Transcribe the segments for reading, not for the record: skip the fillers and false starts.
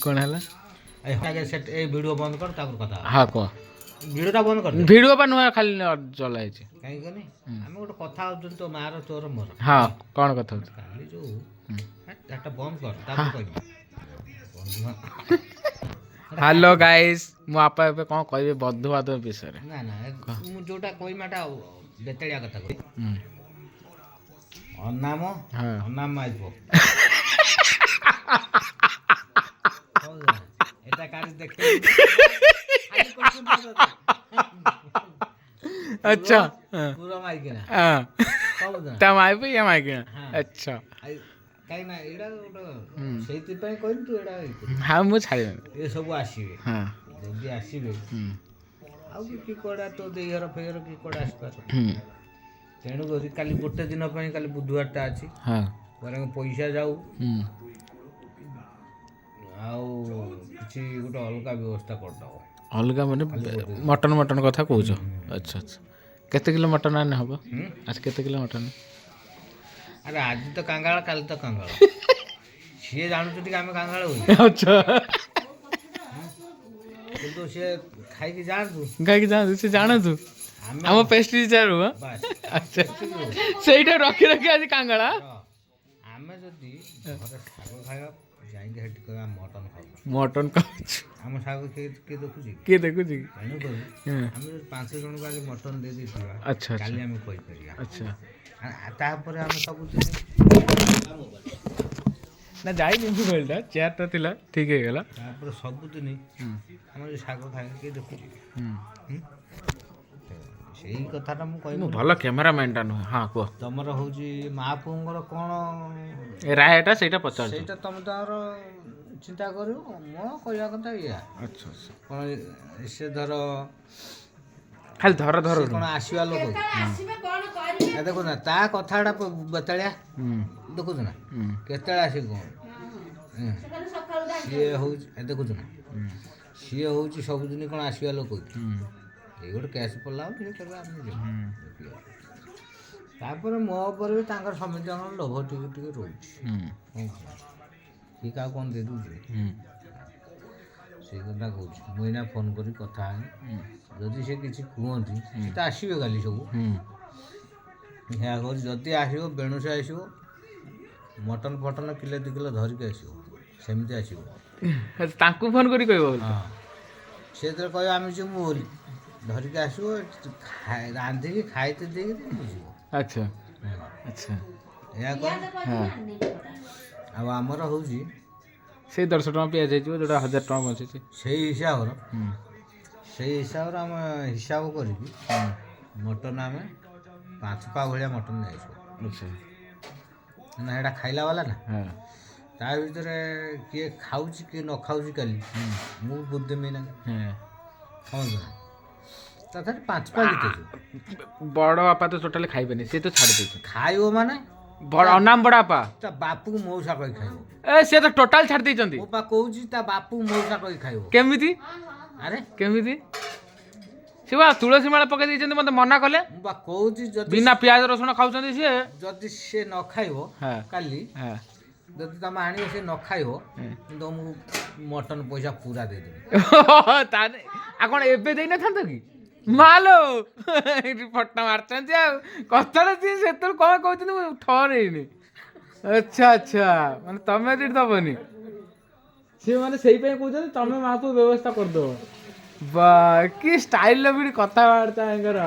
कौन है ए वीडियो बंद कर तापर कथा हाँ कह वीडियोटा बंद कर दे भिडियो पर नुआ खाली चलाई काई कनी हम गोटे कथा होत तो मार तोर मोर हाँ कौन कथा काली जो एटा बंद कर तापर कहबी हेलो गाइस मु आपा एबे कोन कहबे बंधुबान्धव विषय रे ना ना मु जोटा कोई माटा बेतड़िया कथा कह अनाम हाँ अनाम आइबो এটা কাজ দেখতে अच्छा পুরো মাইকে না हाँ কব না ता माई पे या माई के अच्छा কাই না এডা সেইতি পাই কইন তু এডা हाँ मु छाड़ी এ সব আসিবে हाँ যদি আসিবে ଆଉ କି କୋଡା ତ ଦେଇହର ଫେର କି କୋଡା ଆସିପାର ତେଣୁ କରି କାଲି ଗୋଟେ ଦିନ ପାଇଁ କାଲି ବୁଧବାରଟା ଅଛି हाँ ପରେ ପଇସା ଯାଉ ଆଉ କିଛି ଗୋଟେ ଅଲଗା ବ୍ୟବସ୍ଥା କରିଦେବ अलग माने मटन मटन कथा कहूछ अच्छा अच्छा केते किलो मटन आने हबो आज केते किलो मटन अरे आज तो कांगाल काल तो कांगाल सी जानू कि आम कांगाल हो अच्छा किंतु सी खाई जातु गाय की जान से जाना तू हम पेस्ट्री चारू अच्छा सेटा रखी रखी आज कांगाला आमे जदी घरे साग खाया जाइके हेट कर मटन खाऊ मटन खाऊछ हम साग के देखुची के देखुची एनु कर हम 5 जन को आज मटन दे दी अच्छा काली हम कोइ करिया अच्छा तापर हम सब ना जाई दिन बोलता चेयर तो थिला ठीक है गेला तापर सब दिन हम जे साग खाइ के देखुची सेही कथाटा मु कहि मु भलो कैमरामैन टा न हां को तमर होजी महापुंगर कोन रायटा सेटा पचार सेटा तम तार चिंता करू मो कहया कथा या अच्छा अच्छा कोन से धर खाली धर धर कोन आसीवा लोक ए देखो ना ता कथाटा बतळ्या देखो ना केतळा आसी कोन ये हो ए देखो ना सी होची सब दिन कोन आसीवा लोक ये गोटे कैश पड़ला तापर मो पर भी तांकर समिति लोभ टिके टिके रोची कि का कौन दे दूँ से कथा कहूँ मुझे फोन करी कथा जदि से किसी कहती तो आसवे खाली सब कहूँ जदि आसो बेणु से आसो मटन फटन किलो 2 किलो धरिक आसो सेमती आसो फोन करी कहबो हाँ से कह आम जी बोली धरिक आसो रांधिकी खाइते दे अच्छा अच्छा या कौन हाँ अब आमर हूँ से 150 टका पियाज जो 1000 टका बचे से हिसाब आम हिसाब करी मटन आम 5 पा भाया मटन नहीं अच्छा ना हेटा खाइला वाला ना हाँ ता भीतर किए खाऊँ किए न खाऊँ काली मु बुद्धि में ना समझ ना तथा 5 पा जीते बड़ बापा तो टोटली खाइबेनी से तो छाड़ दे खाइबो माने बड़ अनाम बड़ बापा ता बापू मौसा कहि खाइबो ए से तो टोटल छाड़ देचंती मो पा कहूची ता बापू मौसा कहि खाइबो केमिति अरे केमिति शिवा तुलसी माला पके देचंती मते मना कले मो पा कहूची जदि बिना प्याज रसुण खाउचंती से जदि से न खाइबो हां काली हां जदि तम आनी से न खाइबो तो मु मटन पैसा पूरा दे देबे ताने आ कोन एबे देई न थांतो की मालो फटा मारचंती आ कथरा से सेतल कोन कहउचंती ठरेनी अच्छा अच्छा माने तमे दी दबनी से माने सेही पे कहउचंती तमे मापु व्यवस्था कर दो बा की स्टाइल लो भी कथा वार्ता एकर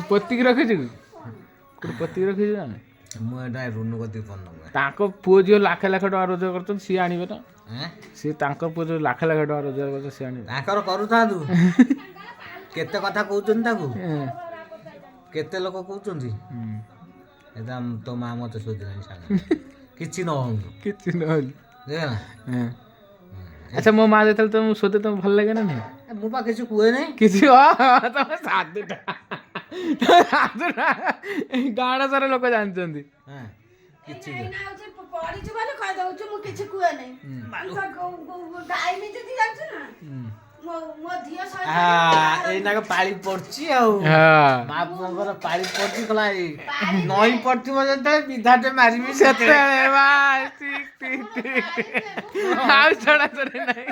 पत्ती की रखे छी कोन पत्ती रखे छी ना मु एटा रुनु गति फोन नंबर ताको पुओ जो लाख लाख टका रोजगार करछन सी आनिबे ना हैं सी तांको पुओ जो लाख लाख टका रोजगार करछन सी आनिबे ताकर करूथांतु केते कथा कहउचन ताकू केते लोक कहउचंती एकदम तो मां मते सोदिलानी सांग किछि न होउ किछि नहल देख ना अच्छा मो मां जेतल तुम सोते तुम भल लागे ना नहीं मु पा किछि कुए नै किछि तुम साधुटा गाड़ा सारा लोक जानचंती हां किछि पड़ी छु माने कह दउ छु मु किछि कुए नै गाय में जति जाछु ना ଏଇନାକେ ପାଳି ପଡୁଛି ଆଉ ହଁ ମା ପୁଅଙ୍କର ପାଳି ପଡୁଛି କହିଲା ଏଇ ନଈ ପଡିଥିବ ଯେତେବେଳେ ବିଧାଟେ ମାରିବି ସେତେବେଳେ ବାସ୍, ଠିକ୍ ଠିକ୍ ଠିକ୍ ଆଉ ଛଡ଼ା ଛଡ଼ି ନାହିଁ।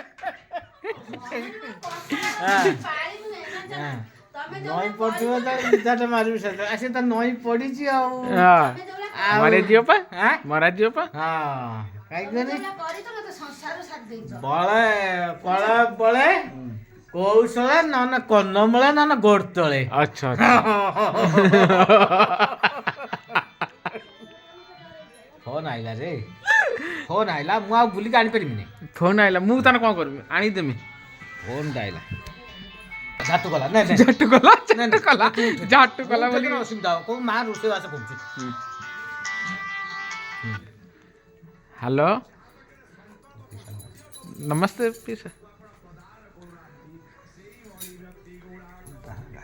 ନଈ ପଡିଥିବ ଯେତେବେଳେ ବିଧାଟେ ମାରିବି ସେତେବେଳେ ସେ ତ ନଈ ପଡିଛି ଆଉ ହଁ ଆଉ ମରାଯିବ ପା ଆଁ? ମରାଯିବ ପା। ହଁ କାହିଁକି ବଳେ କଳେ ବଳେ କୌଶଳେ ନହେଲେ କନମୂଳେ ନହେଲେ ଗୋଡ ତଳେ ଆଚ୍ଛା ଆଚ୍ଛା ଫୋନ ଆଇଲା ରେ ଫୋନ ଆଇଲା ମୁଁ ଆଉ ବୁଲିକି ଆଣିପାରିବିନି ଫୋନ୍ ଆଇଲା ମୁଁ ତାହେଲେ କ'ଣ କରିବି ଆଣିଦେମି। ଫୋନଟା ଆଇଲା ଝାଟୁ କଲା ନାଇଁ ନାଇଁ ଝାଟୁ କଲା ନାଇଁ, ଝାଟୁ କଲା ତୁ ଉଠେ। ଝାଟୁ ମୁଁ କଲା ଉଠେ ବୋଲି କେନ ଅସୁବିଧା ହବ କୋଉ ମା ରୋଷେଇବାସ କରୁଛି ହ୍ୟାଲୋ ନମସ୍ତେ ପିସା।